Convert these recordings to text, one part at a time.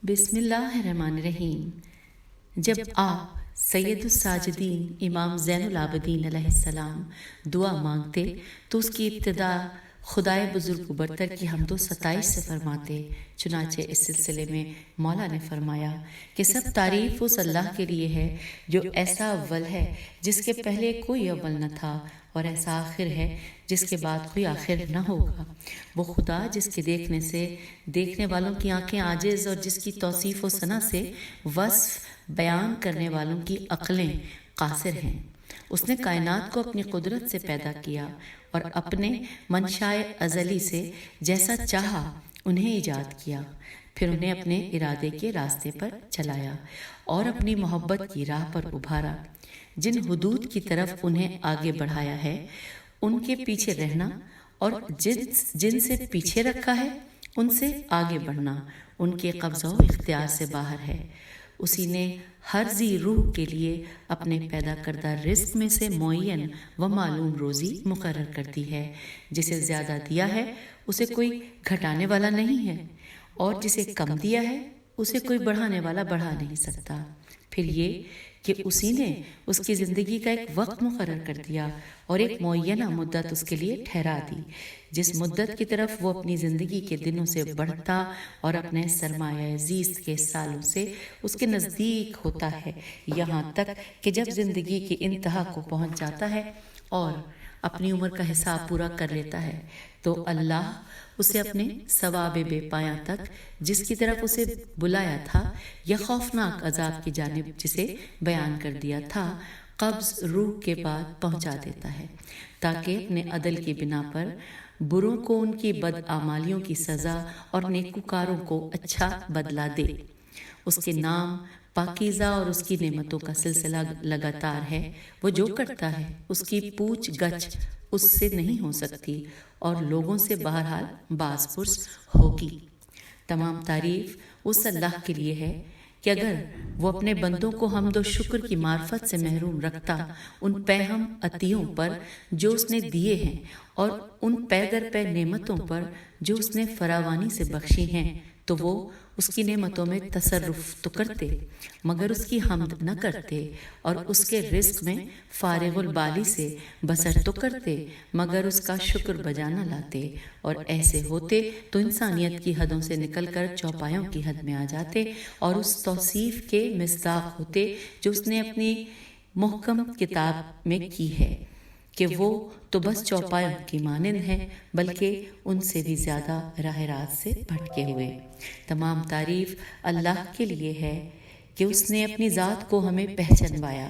بسم اللہ الرحمن الرحیم۔ جب آپ سید الساجدین امام زین العابدین علیہ السلام دعا مانگتے تو اس کی ابتدا خدائے بزرگ و برتر کی حمد و ستائش سے فرماتے۔ چنانچہ اس سلسلے میں مولا نے فرمایا کہ سب تعریف اس اللہ کے لیے ہے جو ایسا اول ہے جس کے پہلے کوئی اول نہ تھا، اور ایسا آخر ہے جس کے بعد کوئی آخر نہ ہوگا۔ وہ خدا جس کے دیکھنے سے دیکھنے والوں کی آنکھیں عاجز اور جس کی توصیف و ثنا سے وصف بیان کرنے والوں کی عقلیں قاصر ہیں۔ اس نے کائنات کو اپنی قدرت سے پیدا کیا اور اپنے منشائے ازلی سے جیسا چاہا انہیں ایجاد کیا، پھر انہیں اپنے ارادے کے راستے پر چلایا اور اپنی محبت کی راہ پر ابھارا۔ جن حدود کی طرف انہیں آگے بڑھایا ہے ان کے پیچھے رہنا، اور جن سے پیچھے رکھا ہے ان سے آگے بڑھنا ان کے قبضہ و اختیار سے باہر ہے۔ اسی نے ہر ذی روح کے لیے اپنے پیدا کردہ رزق میں سے معین و معلوم روزی مقرر کر دی ہے۔ جسے زیادہ دیا ہے اسے کوئی گھٹانے والا نہیں ہے، اور جسے کم دیا ہے اسے کوئی بڑھانے والا بڑھا نہیں سکتا۔ پھر یہ کہ اسی نے اس کی زندگی کا ایک وقت مقرر کر دیا اور ایک معینہ مدت اس کے لیے ٹھہرا دی، جس مدت کی طرف وہ اپنی زندگی کے دنوں سے بڑھتا اور اپنے سرمایہ زیست کے سالوں سے اس کے نزدیک ہوتا ہے، یہاں تک کہ جب زندگی کی انتہا کو پہنچ جاتا ہے اور اپنی عمر کا حساب پورا کر لیتا ہے تو اللہ اسے اپنے ثواب بے پایاں تک، جس کی طرف اسے بلایا تھا، یا خوفناک عذاب کی جانب جسے بیان کر دیا تھا، قبض روح کے بعد پہنچا دیتا ہے، تاکہ اپنے عدل کی بنا پر بروں کو ان کی بدعمالیوں کی سزا اور نیکوکاروں کو اچھا بدلہ دے۔ اس کے نام پاکیزہ اور اس کی نعمتوں کا سلسلہ لگاتار ہے۔ وہ جو کرتا ہے اس کی پوچھ گچھ اس سے نہیں ہو سکتی، اور لوگوں سے بہرحال باز پرس ہوگی۔ تمام تعریف اس اللہ کے لیے ہے کہ اگر وہ اپنے بندوں کو حمد و شکر کی معرفت سے محروم رکھتا، ان پے ہم عطیوں پر جو اس نے دیے ہیں اور ان پے در پے نعمتوں پر جو اس نے فراوانی سے بخشی ہیں، تو وہ اس کی نعمتوں میں تصرف تو کرتے مگر اس کی حمد نہ کرتے، اور اس کے رزق میں فارغ البالی سے بسر تو کرتے مگر اس کا شکر بجا نہ لاتے، اور ایسے ہوتے تو انسانیت کی حدوں سے نکل کر چوپایوں کی حد میں آ جاتے اور اس توصیف کے مصداق ہوتے جو اس نے اپنی محکم کتاب میں کی ہے کہ وہ تو بس چوپایوں کی مانند ہیں، بلکہ ان سے بھی زیادہ راہ راست سے بھٹکے ہوئے۔ تمام تعریف اللہ کے لیے ہے کہ اس نے اپنی ذات کو ہمیں پہچانوایا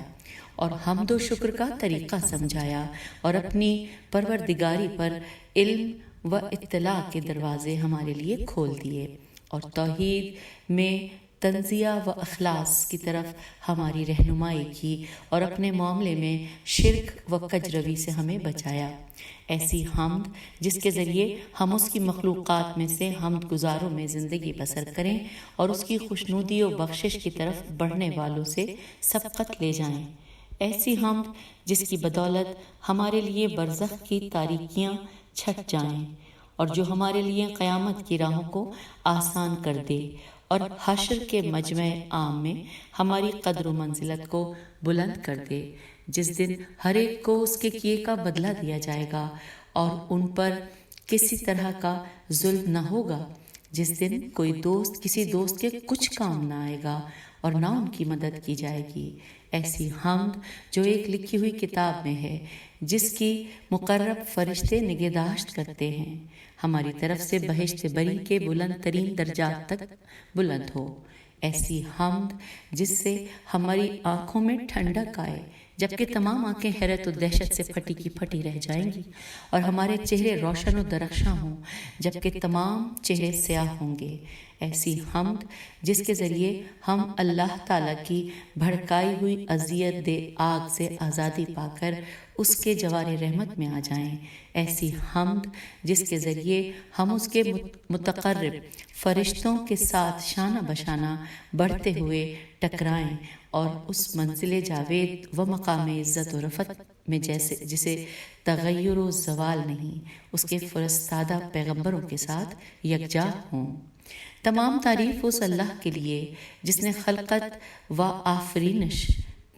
اور حمد و شکر کا طریقہ سمجھایا، اور اپنی پروردگاری پر علم و اطلاع کے دروازے ہمارے لیے کھول دیے، اور توحید میں تنزیہ و اخلاص کی طرف ہماری رہنمائی کی، اور اپنے معاملے میں شرک و کجروی سے ہمیں بچایا۔ ایسی حمد جس کے ذریعے ہم اس کی مخلوقات میں سے حمد گزاروں میں زندگی بسر کریں اور اس کی خوشنودی و بخشش کی طرف بڑھنے والوں سے سبقت لے جائیں۔ ایسی حمد جس کی بدولت ہمارے لیے برزخ کی تاریکیاں چھٹ جائیں، اور جو ہمارے لیے قیامت کی راہوں کو آسان کر دے، اور حشر کے مجمع عام میں ہماری قدر و منزلت کو بلند کر دے، جس دن ہر ایک کو اس کے کیے کا بدلہ دیا جائے گا، اور ان پر کسی طرح کا ظلم نہ ہوگا، جس دن کوئی دوست کسی دوست کے کچھ کام نہ آئے گا اور نہ ان کی مدد کی جائے گی۔ ایسی حمد جو ایک لکھی ہوئی کتاب میں ہے، جس کی مقرب فرشتے نگہداشت کرتے ہیں، ہماری طرف سے بہشت بری کے بلند ترین درجات تک بلند ہو۔ ایسی حمد جس سے ہماری آنکھوں میں ٹھنڈک آئے، جبکہ تمام آنکھیں حیرت و دہشت سے پھٹی کی پھٹی رہ جائیں گی، اور ہمارے چہرے روشن و درخشاں ہوں جبکہ تمام چہرے سیاہ ہوں گے۔ ایسی حمد جس کے ذریعے ہم اللہ تعالیٰ کی بھڑکائی ہوئی اذیت دہ آگ سے آزادی پا کر اس کے جوار رحمت میں آ جائیں۔ ایسی حمد جس کے ذریعے ہم اس کے متقرب فرشتوں کے ساتھ شانہ بشانہ بڑھتے ہوئے ٹکرائیں، اور اس منزل جاوید و مقام عزت و رفعت میں جسے تغیر و زوال نہیں، اس کے فرستادہ پیغمبروں کے ساتھ یکجا ہوں۔ تمام تعریف اس اللہ کے لیے جس نے خلقت و آفرینش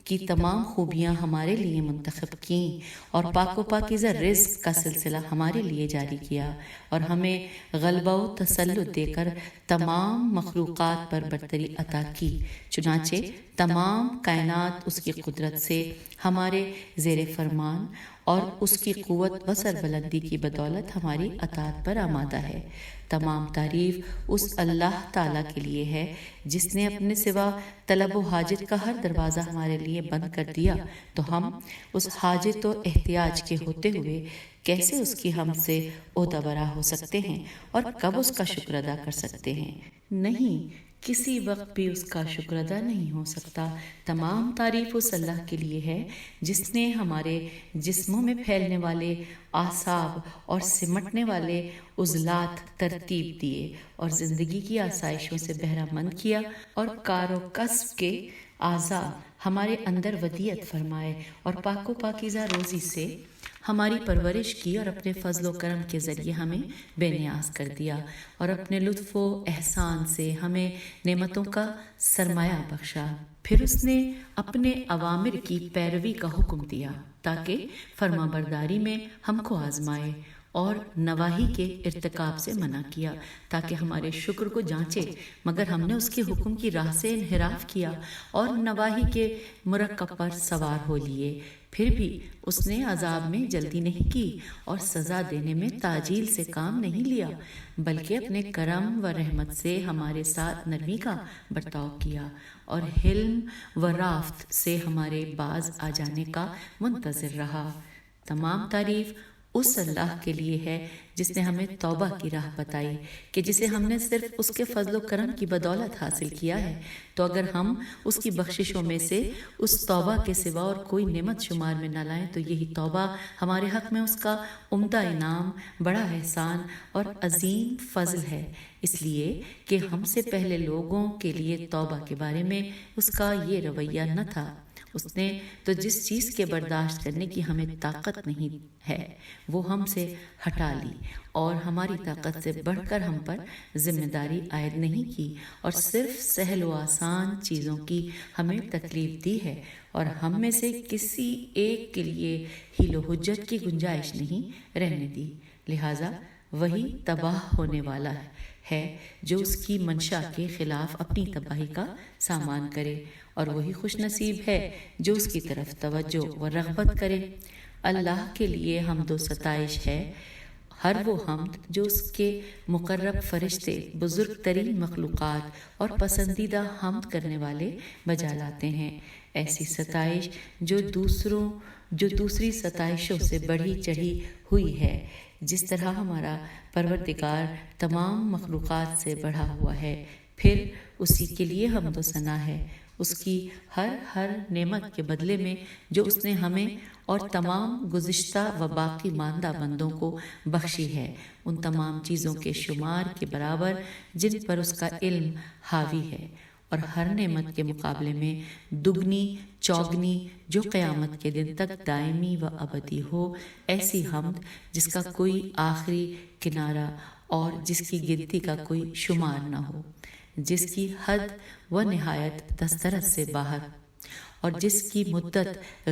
کی تمام خوبیاں ہمارے لیے منتخب کیں اور پاک و پاکیزہ رزق کا سلسلہ ہمارے لیے جاری کیا اور ہمیں غلبہ و تسلط دے کر تمام مخلوقات پر برتری عطا کی، چنانچہ تمام کائنات اس کی قدرت سے ہمارے زیر فرمان اور اس کی قوت و سربلندی کی بدولت ہماری اطاعت پر آمادہ ہے۔ تمام تعریف اس اللہ تعالیٰ کے لیے ہے جس نے اپنے سوا طلب و حاجت کا ہر دروازہ ہمارے لیے بند کر دیا، تو ہم اس حاجت و احتیاج کے ہوتے ہوئے کیسے اس کی ہم سے عہدہ برا ہو سکتے ہیں اور کب اس کا شکر ادا کر سکتے ہیں؟ نہیں، کسی وقت بھی اس کا شکر ادا نہیں ہو سکتا۔ تمام تعریف اس اللہ کے لیے ہے جس نے ہمارے جسموں میں پھیلنے والے اعصاب اور سمٹنے والے عضلات ترتیب دیے اور زندگی کی آسائشوں سے بہرہ مند کیا اور کار و کسب کے اعضاء ہمارے اندر ودیعت فرمائے اور پاک و پاکیزہ روزی سے ہماری پرورش کی اور اپنے فضل و کرم کے ذریعے ہمیں بے نیاز کر دیا اور اپنے لطف و احسان سے ہمیں نعمتوں کا سرمایہ بخشا۔ پھر اس نے اپنے اوامر کی پیروی کا حکم دیا تاکہ فرما برداری میں ہم کو آزمائے اور نواہی کے ارتکاب سے منع کیا تاکہ ہمارے شکر کو جانچے، مگر ہم نے اس کے حکم کی راہ سے انحراف کیا اور نواہی کے مرکب پر سوار ہو لیے۔ پھر بھی اس نے عذاب میں جلدی نہیں کی اور سزا دینے میں تعجیل سے کام نہیں لیا، بلکہ اپنے کرم و رحمت سے ہمارے ساتھ نرمی کا برتاؤ کیا اور حلم و رافت سے ہمارے باز آ جانے کا منتظر رہا۔ تمام تعریف اس اللہ کے لیے ہے جس نے ہمیں توبہ کی راہ بتائی کہ جسے ہم نے صرف اس کے فضل و کرم کی بدولت حاصل کیا ہے، تو اگر ہم اس کی بخششوں میں سے اس توبہ کے سوا اور کوئی نعمت شمار میں نہ لائیں تو یہی توبہ ہمارے حق میں اس کا عمدہ انعام، بڑا احسان اور عظیم فضل ہے، اس لیے کہ ہم سے پہلے لوگوں کے لیے توبہ کے بارے میں اس کا یہ رویہ نہ تھا۔ اس نے تو جس چیز کے برداشت کرنے کی ہمیں طاقت نہیں ہے وہ ہم سے ہٹا لی اور ہماری طاقت سے بڑھ کر ہم پر ذمہ داری عائد نہیں کی اور صرف سہل و آسان چیزوں کی ہمیں تکلیف دی ہے اور ہم میں سے کسی ایک کے لیے حیل و حجت کی گنجائش نہیں رہنے دی، لہٰذا وہی تباہ ہونے والا ہے جو اس کی منشا کے خلاف اپنی تباہی کا سامان کرے، اور وہی خوش نصیب ہے جو اس کی طرف توجہ و رغبت کرے۔ اللہ کے لیے حمد و ستائش ہے، ہر وہ حمد جو اس کے مقرب فرشتے، بزرگ ترین مخلوقات اور پسندیدہ حمد کرنے والے بجا لاتے ہیں، ایسی ستائش جو دوسری ستائشوں سے بڑھی چڑھی ہوئی ہے، جس طرح ہمارا پروردگار تمام مخلوقات سے بڑھا ہوا ہے۔ پھر اسی کے لیے حمد و ثنا ہے، اس کی ہر نعمت کے بدلے میں جو اس نے ہمیں اور تمام گزشتہ و باقی ماندہ بندوں کو بخشی ہے، ان تمام چیزوں کے شمار کے برابر جن پر اس کا علم حاوی ہے، اور ہر نعمت کے مقابلے میں دگنی چوگنی جو قیامت کے دن تک دائمی و ابدی ہو، ایسی حمد جس کا کوئی آخری کنارہ اور جس کی گنتی کا کوئی شمار نہ ہو، جس کی حد و نہایت دسترس سے باہر اور جس کی مدت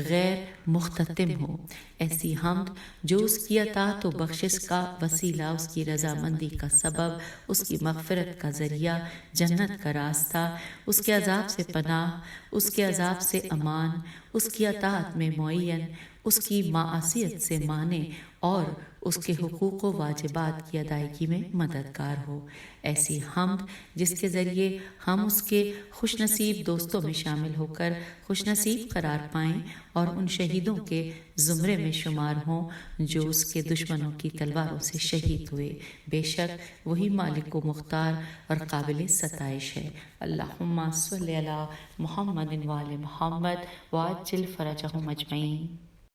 غیر مختتم ہو، ایسی حمد جو اس کی اطاعت و بخشش کا وسیلہ، اس کی رضامندی کا سبب، اس کی مغفرت کا ذریعہ، جنت کا راستہ، اس کے عذاب سے پناہ، اس کے عذاب سے امان، اس کی اطاعت میں معین، اس کی معصیت سے مانع اور اس کے حقوق و واجبات کی ادائیگی میں مددگار ہو، ایسی حمد جس کے ذریعے ہم اس کے خوش نصیب دوستوں میں شامل ہو کر خوش نصیب قرار پائیں اور ان شہیدوں کے زمرے میں شمار ہوں جو اس کے دشمنوں کی تلواروں سے شہید ہوئے۔ بے شک وہی مالک و مختار اور قابل ستائش ہے۔ اللہم صلی علی محمد و آل محمد وعجل فرجہم اجمعین۔